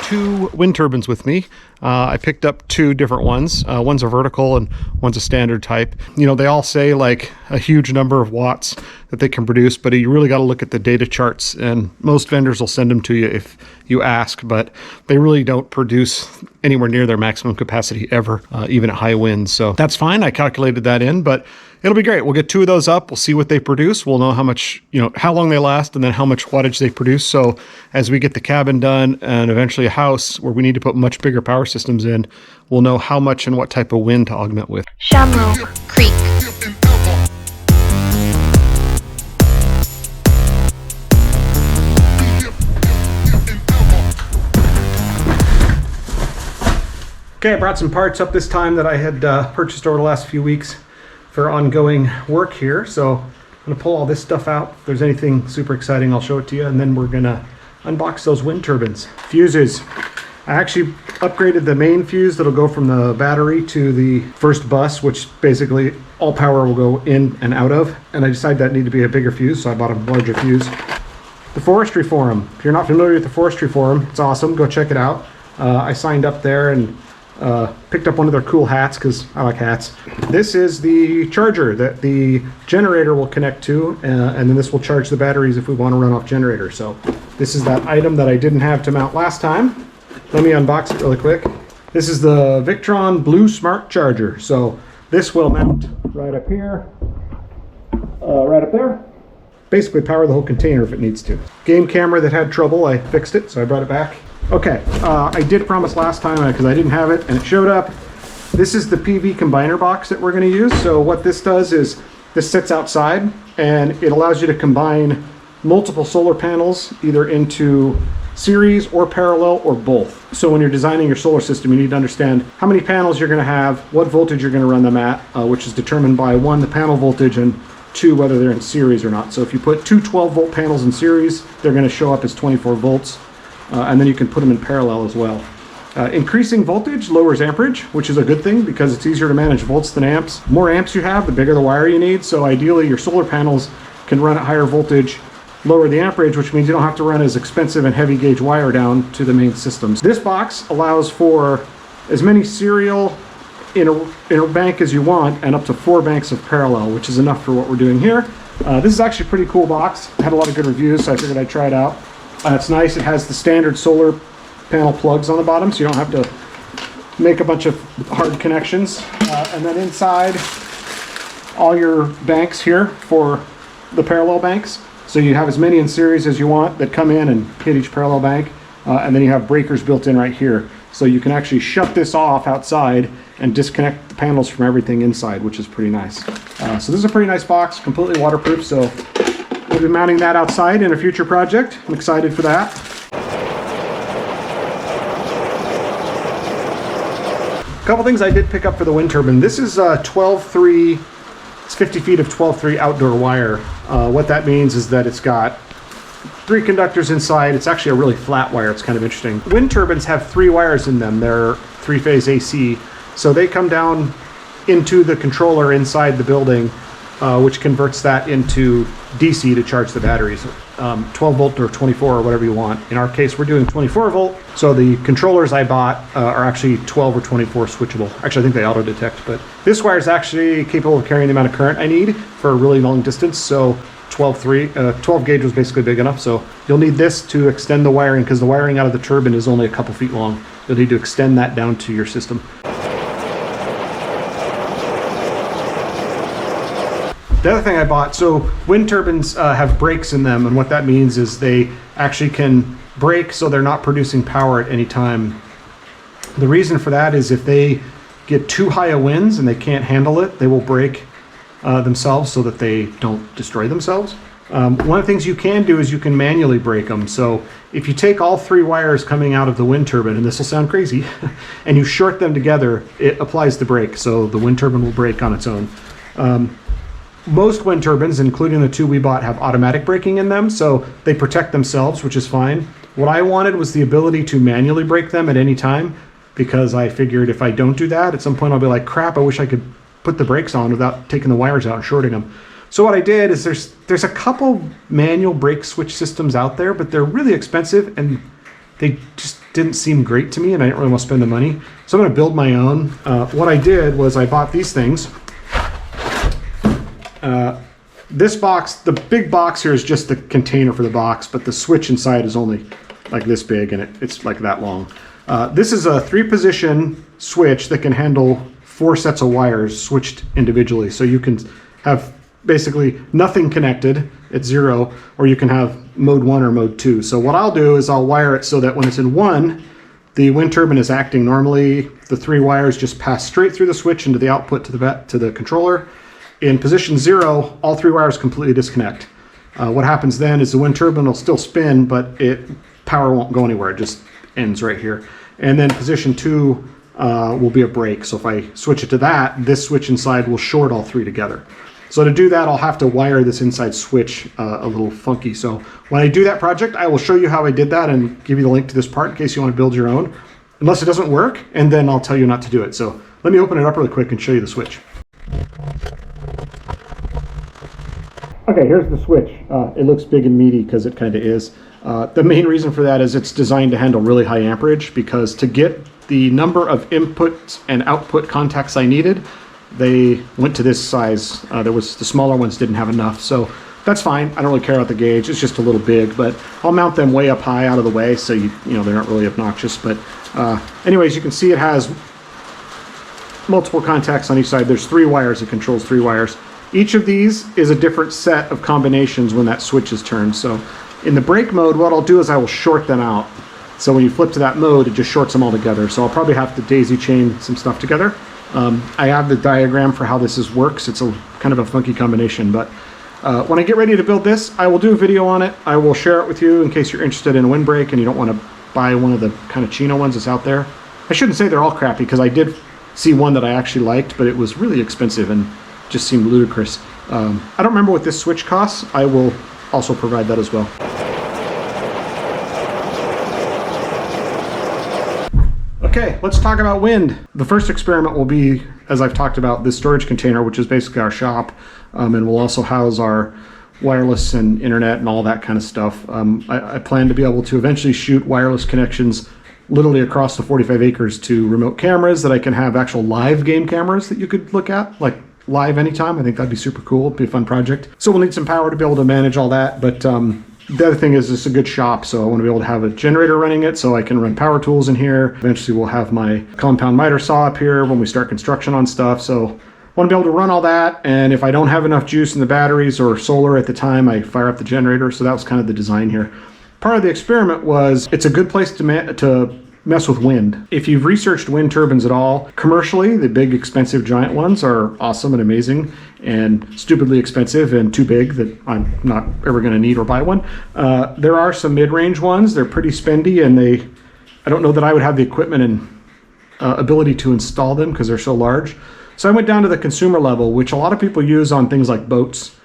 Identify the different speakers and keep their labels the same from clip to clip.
Speaker 1: two wind turbines with me. I picked up two different ones. One's a vertical and one's a standard type. You know, they all say like a huge number of watts that they can produce, but you really got to look at the data charts, and most vendors will send them to you if you ask, but they really don't produce anywhere near their maximum capacity ever, even at high winds. So that's fine. I calculated that in, but it'll be great. We'll get two of those up. We'll see what they produce. We'll know how much, you know, how long they last and then how much wattage they produce. So as we get the cabin done and eventually a house where we need to put much bigger power systems in, we'll know how much and what type of wind to augment with.
Speaker 2: Seamróg Creek.
Speaker 1: Okay, I brought some parts up this time that I had purchased over the last few weeks for ongoing work here. So I'm gonna pull all this stuff out. If there's anything super exciting, I'll show it to you, and then we're gonna unbox those wind turbines. Fuses. I actually upgraded the main fuse that'll go from the battery to the first bus, which basically all power will go in and out of. And I decided that needed to be a bigger fuse, so I bought a larger fuse. The Forestry Forum. If you're not familiar with the Forestry Forum, it's awesome. Go check it out. I signed up there and picked up one of their cool hats because I like hats. This is the charger that the generator will connect to, and then this will charge the batteries if we want to run off generator. So this is that item that I didn't have to mount last time. Let me unbox it really quick. This is the Victron Blue Smart Charger. So this will mount right up here, right up there. Basically power the whole container if it needs to. Game camera that had trouble, I fixed it, so I brought it back. Okay, I did promise last time because I didn't have it and it showed up. This is the PV combiner box that we're going to use. So what this does is this sits outside and it allows you to combine multiple solar panels either into series or parallel or both. So when you're designing your solar system, you need to understand how many panels you're going to have, what voltage you're going to run them at, which is determined by one, the panel voltage, and two, whether they're in series or not. So if you put two 12-volt panels in series, they're going to show up as 24 volts. And then you can put them in parallel as well. Increasing voltage lowers amperage, which is a good thing because it's easier to manage volts than amps. The more amps you have, the bigger the wire you need. So ideally your solar panels can run at higher voltage, lower the amperage, which means you don't have to run as expensive and heavy gauge wire down to the main systems. This box allows for as many serial in a bank as you want and up to 4 banks of parallel, which is enough for what we're doing here. This is actually a pretty cool box. Had a lot of good reviews, so I figured I'd try it out. It's nice. It has the standard solar panel plugs on the bottom, so you don't have to make a bunch of hard connections. And then inside, all your banks here for the parallel banks. So you have as many in series as you want that come in and hit each parallel bank. And then you have breakers built in right here. So you can actually shut this off outside and disconnect the panels from everything inside, which is pretty nice. So this is a pretty nice box, completely waterproof. So we'll be mounting that outside in a future project. I'm excited for that. A couple things I did pick up for the wind turbine. This is 12.3, it's 50 feet of 12.3 outdoor wire. What that means is that it's got 3 conductors inside. It's actually a really flat wire. It's kind of interesting. Wind turbines have 3 wires in them. They're 3-phase AC. So they come down into the controller inside the building, which converts that into DC to charge the batteries, 12 volt or 24 or whatever you want. In our case, we're doing 24 volt. So the controllers I bought are actually 12 or 24 switchable. Actually, I think they auto detect, but this wire is actually capable of carrying the amount of current I need for a really long distance. So 12 gauge was basically big enough. So you'll need this to extend the wiring because the wiring out of the turbine is only a couple feet long. You'll need to extend that down to your system. The other thing I bought, so wind turbines have brakes in them, and what that means is they actually can brake so they're not producing power at any time. The reason for that is if they get too high a winds and they can't handle it, they will brake themselves so that they don't destroy themselves. One of the things you can do is you can manually brake them. So if you take all 3 wires coming out of the wind turbine, and this will sound crazy, and you short them together, it applies the brake, so the wind turbine will brake on its own. Most wind turbines, including the 2 we bought, have automatic braking in them, so they protect themselves, which is fine. What I wanted was the ability to manually brake them at any time, because I figured if I don't do that, at some point I'll be like, crap, I wish I could put the brakes on without taking the wires out and shorting them. So what I did is there's a couple manual brake switch systems out there, but they're really expensive and they just didn't seem great to me, and I didn't really want to spend the money. So I'm going to build my own. What I did was I bought these things. This box, the big box here is just the container for the box, but the switch inside is only like this big, and it's like that long. This is a 3-position switch that can handle 4 sets of wires switched individually. So you can have basically nothing connected at 0, or you can have mode 1 or mode 2. So what I'll do is I'll wire it so that when it's in 1, the wind turbine is acting normally. The 3 wires just pass straight through the switch into the output to the controller. In position 0, all 3 wires completely disconnect. What happens then is the wind turbine will still spin, but power won't go anywhere. It just ends right here. And then position 2 will be a break. So if I switch it to that, this switch inside will short all 3 together. So to do that, I'll have to wire this inside switch a little funky. So when I do that project, I will show you how I did that and give you the link to this part in case you want to build your own, unless it doesn't work, and then I'll tell you not to do it. So let me open it up really quick and show you the switch. Okay, here's the switch. It looks big and meaty because it kind of is. The main reason for that is it's designed to handle really high amperage, because to get the number of input and output contacts I needed, they went to this size. The smaller ones didn't have enough, so that's fine. I don't really care about the gauge. It's just a little big, but I'll mount them way up high out of the way so you know they're not really obnoxious. But anyways, you can see it has multiple contacts on each side. There's 3 wires. It controls 3 wires. Each of these is a different set of combinations when that switch is turned. So in the break mode, what I'll do is I will short them out. So when you flip to that mode, it just shorts them all together. So I'll probably have to daisy chain some stuff together. I have the diagram for how this works. It's a kind of a funky combination, but when I get ready to build this, I will do a video on it. I will share it with you in case you're interested in a windbreak and you don't want to buy one of the kind of Chino ones that's out there. I shouldn't say they're all crappy, because I did see one that I actually liked, but it was really expensive and just seemed ludicrous. I don't remember what this switch costs. I will also provide that as well. Okay, let's talk about wind. The first experiment will be, as I've talked about, this storage container, which is basically our shop, and will also house our wireless and internet and all that kind of stuff. I plan to be able to eventually shoot wireless connections literally across the 45 acres to remote cameras that I can have actual live game cameras that you could look at, like live anytime. I think that'd be super cool. It'd be a fun project. So we'll need some power to be able to manage all that, but the other thing is it's a good shop, so I want to be able to have a generator running it so I can run power tools in here. Eventually we'll have my compound miter saw up here when we start construction on stuff. So I want to be able to run all that, and if I don't have enough juice in the batteries or solar at the time, I fire up the generator. So that was kind of the design here. Part of the experiment was it's a good place to mess with wind. If you've researched wind turbines at all, commercially, the big expensive giant ones are awesome and amazing and stupidly expensive and too big that I'm not ever going to need or buy one. There are some mid-range ones. They're pretty spendy, and I don't know that I would have the equipment and ability to install them because they're so large. So I went down to the consumer level, which a lot of people use on things like boats,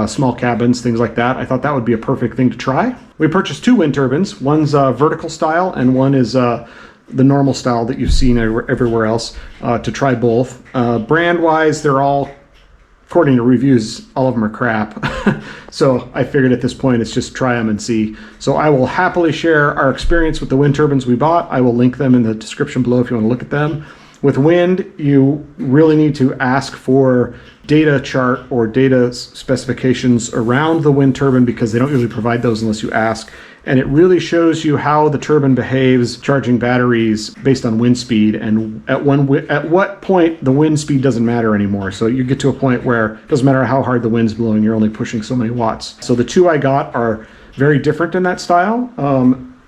Speaker 1: small cabins, things like that. I thought that would be a perfect thing to try. We purchased 2 wind turbines. One's vertical style and one is the normal style that you've seen everywhere else, to try both. Brand-wise, they're all, according to reviews, all of them are crap. So I figured at this point it's just try them and see. So I will happily share our experience with the wind turbines we bought. I will link them in the description below if you want to look at them. With wind, you really need to ask for data chart or data specifications around the wind turbine, because they don't usually provide those unless you ask. And it really shows you how the turbine behaves charging batteries based on wind speed, and at what point the wind speed doesn't matter anymore. So you get to a point where it doesn't matter how hard the wind's blowing, you're only pushing so many watts. So the 2 I got are very different in that style.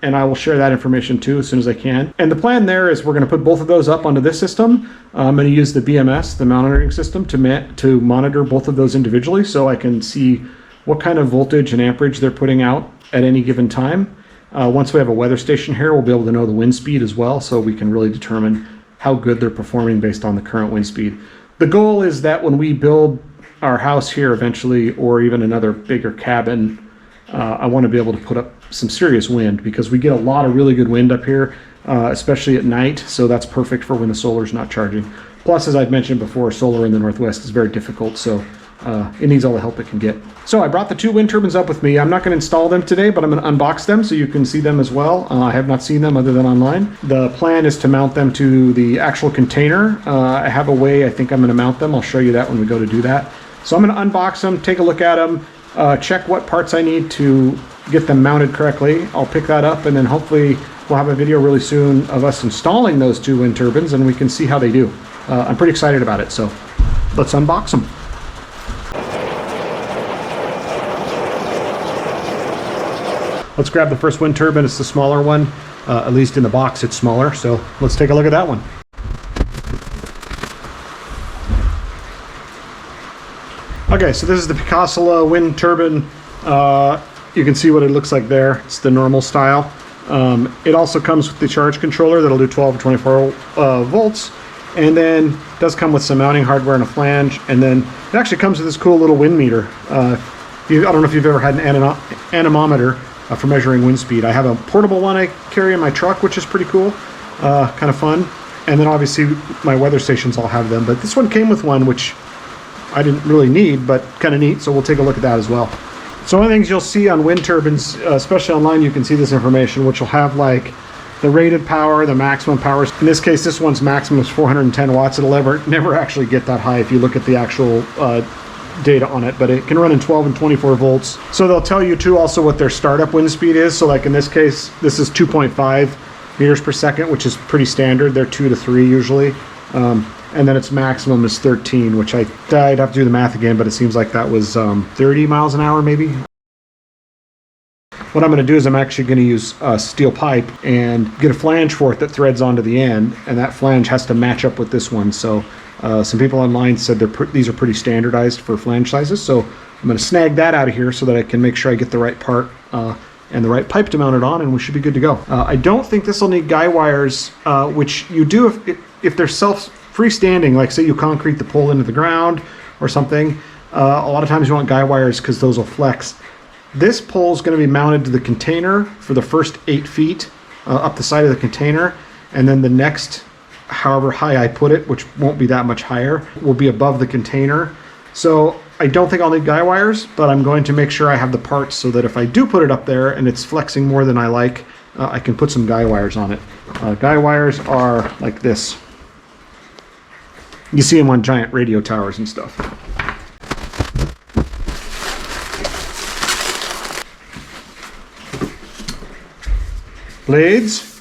Speaker 1: And I will share that information too as soon as I can. And the plan there is we're going to put both of those up onto this system. I'm going to use the BMS, the monitoring system, to monitor both of those individually, so I can see what kind of voltage and amperage they're putting out at any given time. Once we have a weather station here, we'll be able to know the wind speed as well, so we can really determine how good they're performing based on the current wind speed. The goal is that when we build our house here eventually, or even another bigger cabin, I want to be able to put up some serious wind, because we get a lot of really good wind up here, especially at night. So that's perfect for when the solar's not charging. Plus, as I've mentioned before, solar in the Northwest is very difficult. So it needs all the help it can get. So I brought the 2 wind turbines up with me. I'm not going to install them today, but I'm going to unbox them so you can see them as well. I have not seen them other than online. The plan is to mount them to the actual container. I have a way I think I'm going to mount them. I'll show you that when we go to do that. So I'm going to unbox them, take a look at them, check what parts I need to get them mounted correctly. I'll pick that up, and then hopefully we'll have a video really soon of us installing those 2 wind turbines, and we can see how they do. I'm pretty excited about it, so let's unbox them. Let's grab the first wind turbine. It's the smaller one. At least in the box it's smaller, so let's take a look at that one. Okay, so this is the Picasso wind turbine. You can see what it looks like there. It's the normal style. It also comes with the charge controller that'll do 12 or 24 volts, and then does come with some mounting hardware and a flange, and then it actually comes with this cool little wind meter. I don't know if you've ever had an anemometer for measuring wind speed. I have a portable one I carry in my truck, which is pretty cool, kind of fun. And then obviously my weather stations all have them, but this one came with one, which I didn't really need, but kind of neat, so we'll take a look at that as well. So one of the things you'll see on wind turbines, especially online, you can see this information, which will have like the rated power, the maximum power. In this case, this one's maximum is 410 watts. It'll never actually get that high if you look at the actual data on it, but it can run in 12 and 24 volts. So they'll tell you too also what their startup wind speed is. So like in this case, this is 2.5 meters per second, which is pretty standard. They're 2 to 3 usually. And then its maximum is 13, which I'd have to do the math again, but it seems like that was 30 miles an hour maybe. What I'm going to do is I'm actually going to use steel pipe and get a flange for it that threads onto the end, and that flange has to match up with this one. So some people online said these are pretty standardized for flange sizes, so I'm going to snag that out of here so that I can make sure I get the right part and the right pipe to mount it on, and we should be good to go. I don't think this will need guy wires, which you do if they're freestanding, like say you concrete the pole into the ground or something. A lot of times you want guy wires because those will flex. This pole is going to be mounted to the container for the first 8 feet up the side of the container, and then the next, however high I put it, which won't be that much higher, will be above the container. So I don't think I'll need guy wires, but I'm going to make sure I have the parts so that if I do put it up there and it's flexing more than I like, I can put some guy wires on it. Guy wires are like this. You see them on giant radio towers and stuff. Blades.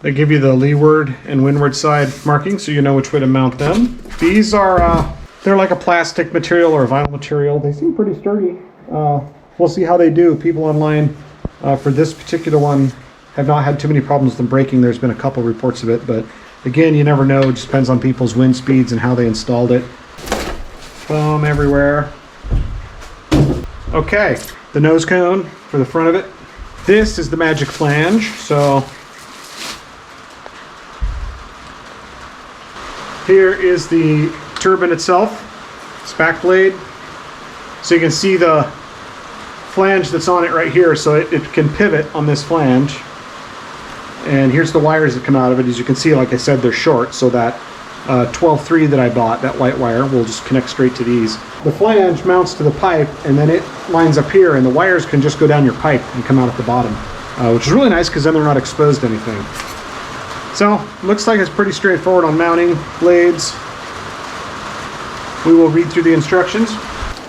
Speaker 1: They give you the leeward and windward side markings so you know which way to mount them. These are, they're like a plastic material or a vinyl material. They seem pretty sturdy. We'll see how they do. People online for this particular one have not had too many problems with them breaking. There's been a couple reports of it, but again, you never know. It just depends on people's wind speeds and how they installed it. Foam everywhere. Okay, the nose cone for the front of it. This is the magic flange. So here is the turbine itself, its back blade. So you can see the flange that's on it right here. So it can pivot on this flange. And here's the wires that come out of it. As you can see, like I said, they're short, so that 12-3 that I bought, that white wire, will just connect straight to these. The flange mounts to the pipe, and then it lines up here, and the wires can just go down your pipe and come out at the bottom, which is really nice because then they're not exposed to anything. So, looks like it's pretty straightforward on mounting blades. We will read through the instructions.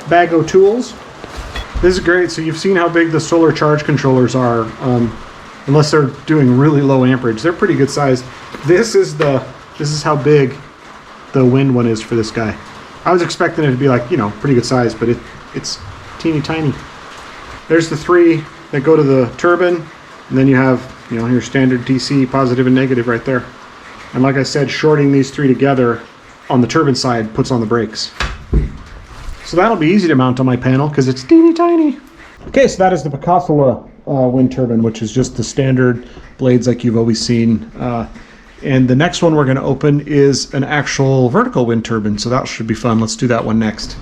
Speaker 1: Bag of tools. This is great. So you've seen how big the solar charge controllers are. Unless they're doing really low amperage, they're pretty good size. This is how big the wind one is for this guy. I was expecting it to be like, pretty good size, but it's teeny tiny. There's the 3 that go to the turbine, and then you have your standard DC positive and negative right there. And like I said, shorting these 3 together on the turbine side puts on the brakes. So that'll be easy to mount on my panel because it's teeny tiny. Okay, so that is the Picasso wind turbine, which is just the standard blades like you've always seen. And the next one we're going to open is an actual vertical wind turbine, so that should be fun. Let's do that one next.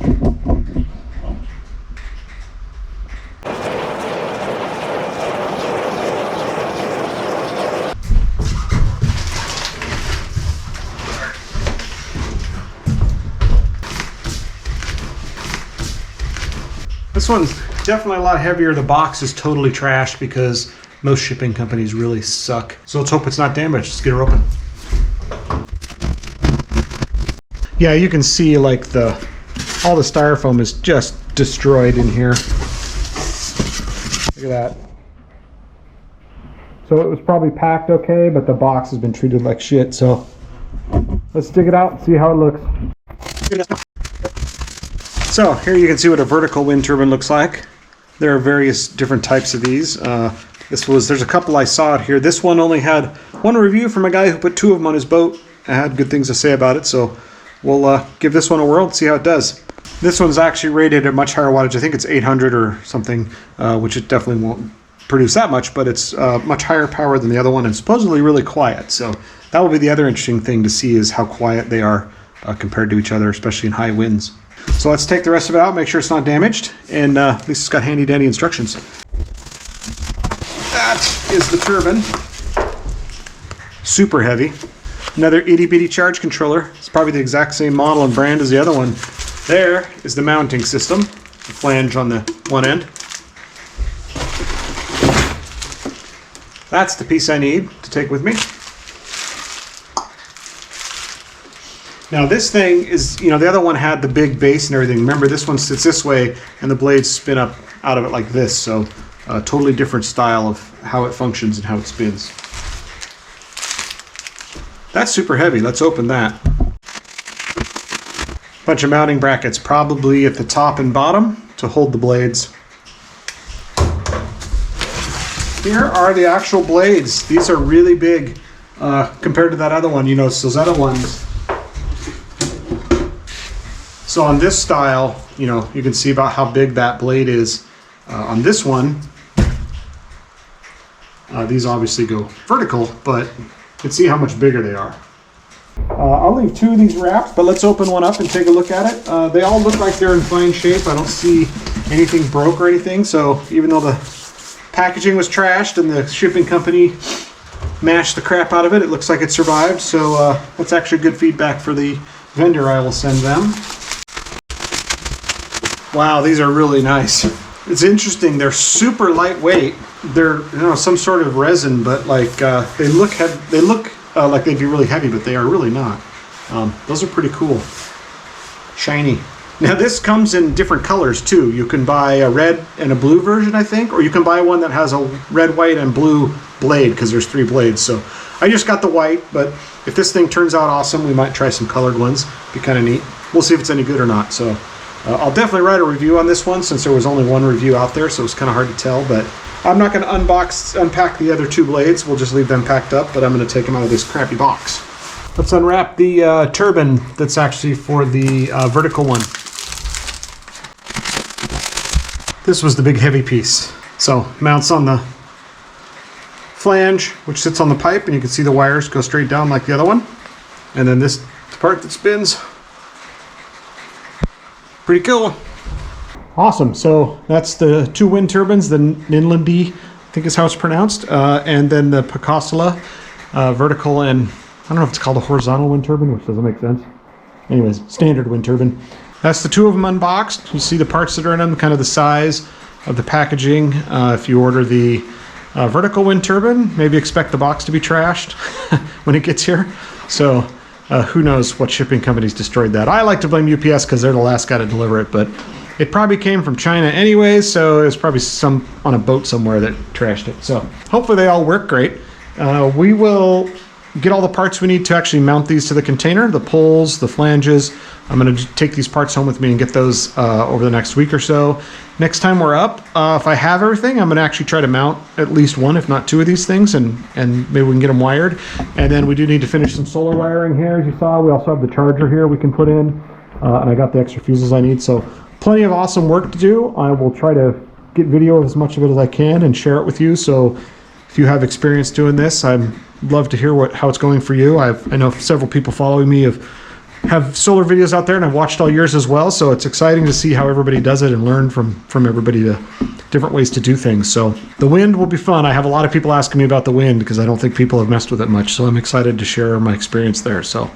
Speaker 1: This one's definitely a lot heavier. The box is totally trashed because most shipping companies really suck. So let's hope it's not damaged. Let's get her open. Yeah, you can see like all the styrofoam is just destroyed in here. Look at that. So it was probably packed okay, but the box has been treated like shit. So let's dig it out and see how it looks. So here you can see what a vertical wind turbine looks like. There are various different types of these. There's a couple I saw out here. This one only had one review from a guy who put 2 of them on his boat. I had good things to say about it, so we'll give this one a whirl and see how it does. This one's actually rated at much higher wattage. I think it's 800 or something, which it definitely won't produce that much, but it's much higher power than the other one and supposedly really quiet. So that will be the other interesting thing to see is how quiet they are compared to each other, especially in high winds. So let's take the rest of it out, make sure it's not damaged, and at least it's got handy dandy instructions. That is the turbine. Super heavy. Another itty bitty charge controller. It's probably the exact same model and brand as the other one. There is the mounting system, the flange on the one end. That's the piece I need to take with me. Now this thing is, the other one had the big base and everything. Remember, this one sits this way and the blades spin up out of it like this. So a totally different style of how it functions and how it spins. That's super heavy. Let's open that. Bunch of mounting brackets, probably at the top and bottom to hold the blades. Here are the actual blades. These are really big compared to that other one. Those other ones. So on this style, you can see about how big that blade is. On this one, these obviously go vertical, but you can see how much bigger they are. I'll leave 2 of these wrapped, but let's open one up and take a look at it. They all look like they're in fine shape. I don't see anything broke or anything, so even though the packaging was trashed and the shipping company mashed the crap out of it, it looks like it survived. So that's actually good feedback for the vendor. I will send them. Wow, these are really nice. It's interesting. They're super lightweight. They're some sort of resin, but like they look like they'd be really heavy, but they are really not. Those are pretty cool. Shiny. Now this comes in different colors too. You can buy a red and a blue version, I think, or you can buy one that has a red, white, and blue blade because there's 3 blades. So I just got the white, but if this thing turns out awesome, we might try some colored ones. Be kind of neat. We'll see if it's any good or not. So I'll definitely write a review on this one since there was only one review out there, so it's kind of hard to tell. But I'm not going to unpack the other 2 blades. We'll just leave them packed up, but I'm going to take them out of this crappy box. Let's unwrap the turbine that's actually for the vertical one. This was the big heavy piece. So mounts on the flange, which sits on the pipe, and you can see the wires go straight down like the other one. And then this part that spins. Pretty cool. Awesome. So that's the 2 wind turbines, the Ninlandi, I think is how it's pronounced, and then the Picasso vertical and I don't know if it's called a horizontal wind turbine, which doesn't make sense. Anyways, standard wind turbine. That's the 2 of them unboxed. You see the parts that are in them, kind of the size of the packaging. If you order the vertical wind turbine, maybe expect the box to be trashed when it gets here. So who knows what shipping companies destroyed that. I like to blame UPS because they're the last guy to deliver it, but it probably came from China anyways, so it was probably some on a boat somewhere that trashed it. So hopefully they all work great. We will get all the parts we need to actually mount these to the container, the poles, the flanges. I'm going to take these parts home with me and get those over the next week or so. Next time we're up, if I have everything, I'm going to actually try to mount at least 1, if not 2 of these things, and maybe we can get them wired. And then we do need to finish some solar wiring here, as you saw. We also have the charger here we can put in, and I got the extra fuses I need. So plenty of awesome work to do. I will try to get video of as much of it as I can and share it with you. So if you have experience doing this, I'd love to hear how it's going for you. I know several people following me have solar videos out there, and I've watched all yours as well, so it's exciting to see how everybody does it and learn from everybody the different ways to do things. So the wind will be fun. I have a lot of people asking me about the wind because I don't think people have messed with it much, so I'm excited to share my experience there. So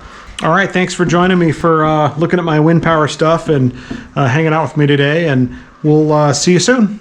Speaker 1: all right, thanks for joining me for looking at my wind power stuff and hanging out with me today, and we'll see you soon.